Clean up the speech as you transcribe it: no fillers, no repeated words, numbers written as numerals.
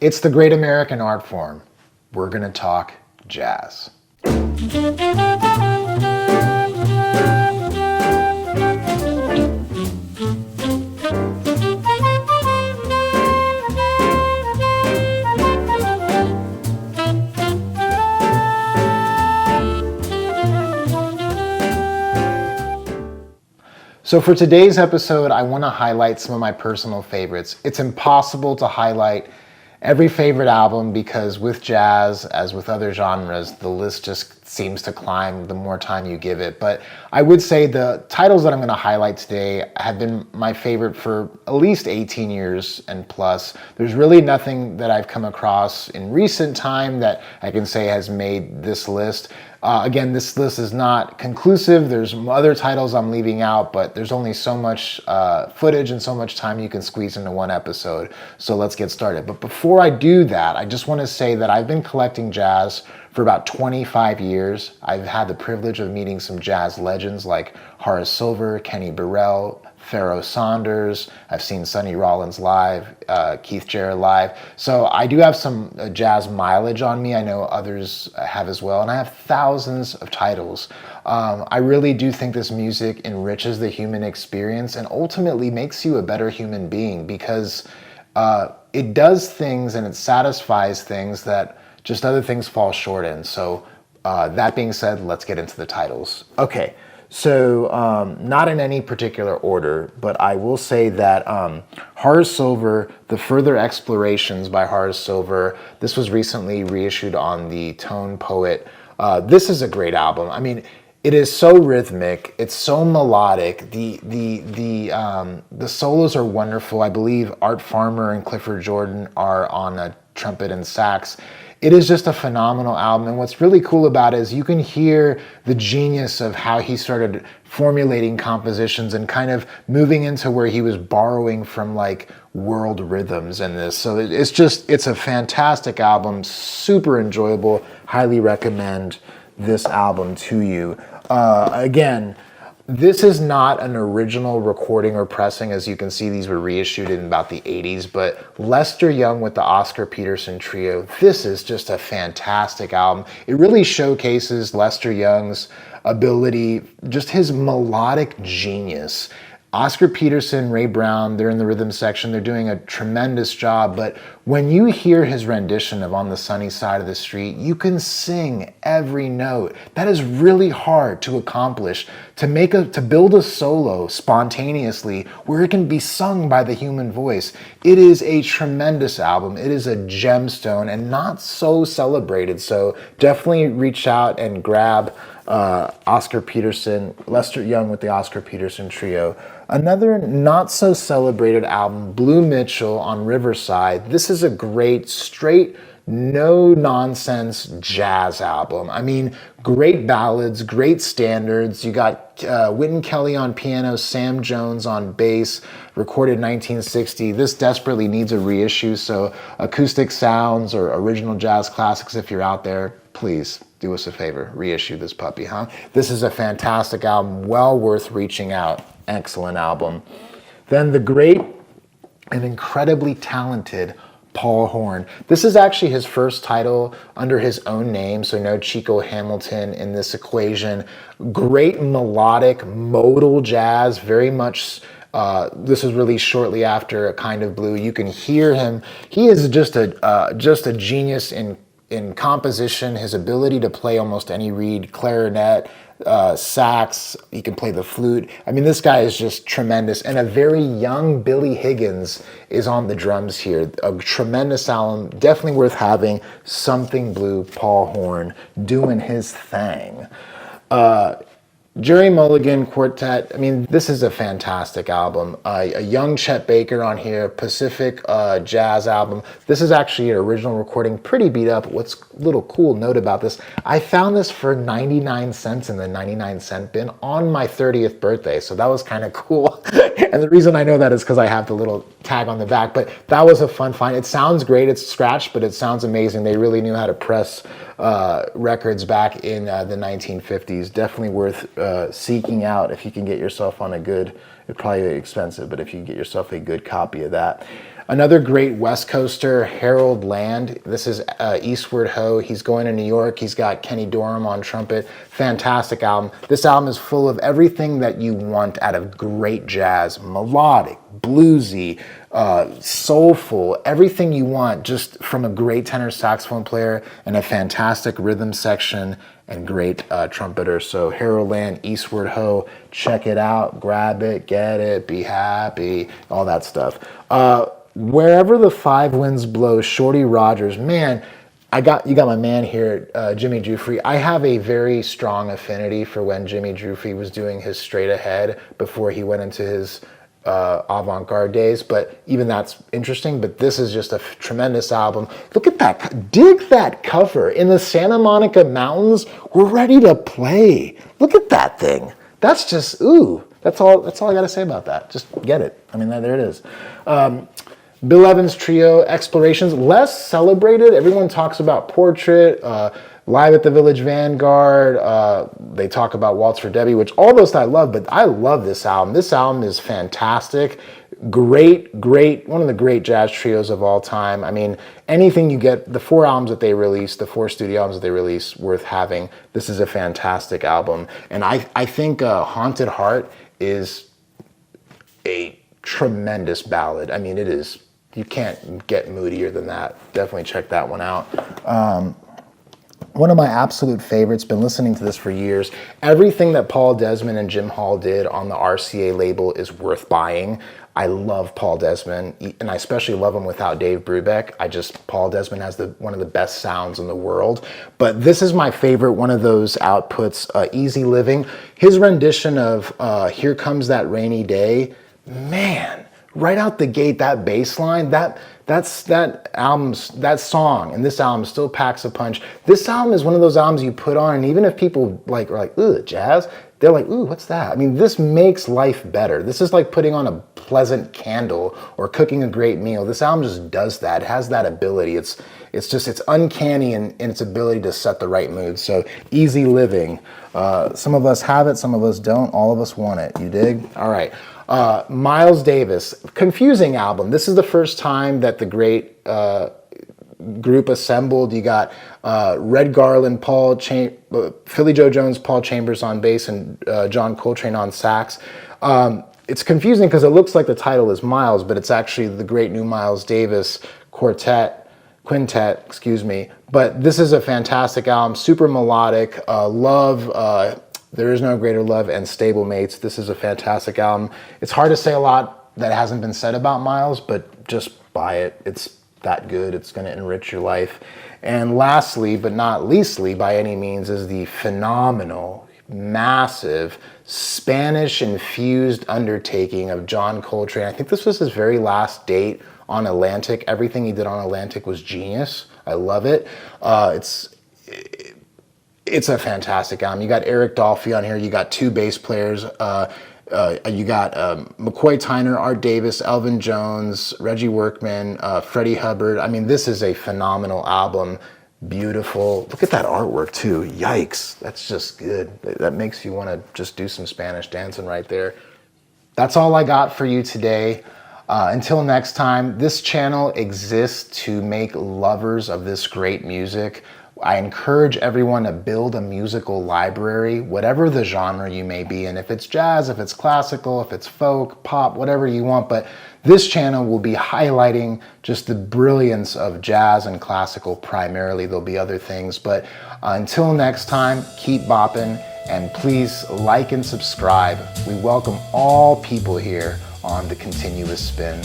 It's the great American art form. We're going to talk jazz. So for today's episode, I want to highlight some of my personal favorites. It's impossible to highlight every favorite album because with jazz, as with other genres, the list just seems to climb the more time you give it. But I would say the titles that I'm going to highlight today have been my favorite for at least 18 years and plus. There's really nothing that I've come across in recent time that I can say has made this list. Again, this list is not conclusive. There's other titles I'm leaving out, but there's only so much footage and so much time you can squeeze into one episode. So let's get started. But before I do that, I just want to say that I've been collecting jazz for about 25 years. I've had the privilege of meeting some jazz legends like Horace Silver, Kenny Burrell, Pharoah Sanders. I've seen Sonny Rollins live, Keith Jarrett live. So I do have some jazz mileage on me. I know others have as well. And I have thousands of titles. I really do think this music enriches the human experience and ultimately makes you a better human being because it does things and it satisfies things that just other things fall short in. So that being said, let's get into the titles. Okay. So not in any particular order, but I will say that Horace Silver, The Further Explorations by Horace Silver, this was recently reissued on the Tone Poet. This is a great album. I mean, it is so rhythmic. It's so melodic. The solos are wonderful. I believe Art Farmer and Clifford Jordan are on a trumpet and sax. It is just a phenomenal album, and what's really cool about it is you can hear the genius of how he started formulating compositions and kind of moving into where he was borrowing from like world rhythms in this. So it's a fantastic album, super enjoyable. Highly recommend this album to you. Again, this is not an original recording or pressing. As you can see, these were reissued in about the 80s, but Lester Young with the Oscar Peterson Trio, this is just a fantastic album. It really showcases Lester Young's ability, just his melodic genius. Oscar Peterson, Ray Brown, they're in the rhythm section. They're doing a tremendous job. But when you hear his rendition of On the Sunny Side of the Street, you can sing every note. That is really hard to accomplish, to build a solo spontaneously where it can be sung by the human voice. It is a tremendous album. It is a gemstone and not so celebrated. So definitely reach out and grab Oscar Peterson, Lester Young with the Oscar Peterson Trio. Another not so celebrated album, Blue Mitchell on Riverside. This is a great, straight, no nonsense jazz album. I mean, great ballads, great standards. You got Wynton Kelly on piano, Sam Jones on bass, recorded in 1960. This desperately needs a reissue, so Acoustic Sounds or Original Jazz Classics, if you're out there, please do us a favor, reissue this puppy, huh? This is a fantastic album, well worth reaching out. Excellent album. Then the great and incredibly talented Paul Horn. This is actually his first title under his own name, so no Chico Hamilton in this equation. Great melodic, modal jazz, very much. This was released shortly after A Kind of Blue. You can hear him. He is just a genius in composition. His ability to play almost any reed, clarinet, sax, he can play the flute. I mean, this guy is just tremendous. And a very young Billy Higgins is on the drums here. A tremendous album, definitely worth having. Something Blue, Paul Horn, doing his thing. Gerry Mulligan Quartet. I mean, this is a fantastic album. A young Chet Baker on here, Pacific jazz album. This is actually an original recording, pretty beat up. What's a little cool note about this, I found this for 99 cents in the 99-cent bin on my 30th birthday, so that was kind of cool. And the reason I know that is because I have the little tag on the back, but that was a fun find. It sounds great. It's scratched, but it sounds amazing. They really knew how to press records back in the 1950s. Definitely worth seeking out if you can get yourself on a good, it's probably expensive, but if you can get yourself a good copy of that. Another great West Coaster, Harold Land. This is Eastward Ho. He's going to New York. He's got Kenny Dorham on trumpet. Fantastic album. This album is full of everything that you want out of great jazz. Melodic, bluesy, soulful, everything you want just from a great tenor saxophone player and a fantastic rhythm section and great trumpeter. So Harold Land, Eastward Ho, check it out, grab it, get it, be happy, all that stuff. Wherever the Five Winds Blow, Shorty Rogers, man, you got my man here, Jimmy Giuffre. I have a very strong affinity for when Jimmy Giuffre was doing his straight ahead before he went into his avant-garde days, but even that's interesting. But this is just a tremendous album. Look at that, dig that cover. In the Santa Monica Mountains, we're ready to play. Look at that thing. That's just, ooh, that's all I gotta say about that. Just get it. I mean, there it is. Bill Evans Trio, Explorations, less celebrated. Everyone talks about Portrait, Live at the Village Vanguard. They talk about Waltz for Debbie, which all those I love, but I love this album. This album is fantastic. Great, one of the great jazz trios of all time. I mean, anything you get, the 4 albums that they released, the 4 studio albums that they released, worth having. This is a fantastic album. And I think Haunted Heart is a tremendous ballad. I mean, it is, you can't get moodier than that. Definitely check that one out. One of my absolute favorites, been listening to this for years. Everything that Paul Desmond and Jim Hall did on the RCA label is worth buying. I love Paul Desmond, and I especially love him without Dave Brubeck. Paul Desmond has one of the best sounds in the world. But this is my favorite, one of those outputs, Easy Living. His rendition of Here Comes That Rainy Day, man, right out the gate, that bass line, that song, and this album still packs a punch. This album is one of those albums you put on, and even if people are like, ooh, jazz, they're like, ooh, what's that? I mean, this makes life better. This is like putting on a pleasant candle or cooking a great meal. This album just does that. It has that ability. It's uncanny in its ability to set the right mood. So Easy Living. Some of us have it, some of us don't. All of us want it. You dig? All right. Miles Davis, confusing album. This is the first time that the great group assembled. You got Red Garland, Philly Joe Jones, Paul Chambers on bass, and John Coltrane on sax. It's confusing because it looks like the title is Miles, but it's actually the great new Miles Davis Quintet, But this is a fantastic album, super melodic, love, There Is No Greater Love, and Stable Mates. This is a fantastic album. It's hard to say a lot that hasn't been said about Miles, but just buy it. It's that good. It's going to enrich your life. And lastly, but not leastly by any means, is the phenomenal, massive, Spanish-infused undertaking of John Coltrane. I think this was his very last date on Atlantic. Everything he did on Atlantic was genius. I love it. It's a fantastic album. You got Eric Dolphy on here. You got 2 bass players. You got McCoy Tyner, Art Davis, Elvin Jones, Reggie Workman, Freddie Hubbard. I mean, this is a phenomenal album. Beautiful. Look at that artwork too. Yikes. That's just good. That makes you want to just do some Spanish dancing right there. That's all I got for you today. Until next time, this channel exists to make lovers of this great music. I encourage everyone to build a musical library, whatever the genre you may be in. If it's jazz, if it's classical, if it's folk, pop, whatever you want. But this channel will be highlighting just the brilliance of jazz and classical primarily. There'll be other things. But until next time, keep bopping, and please like and subscribe. We welcome all people here on The Continuous Spin.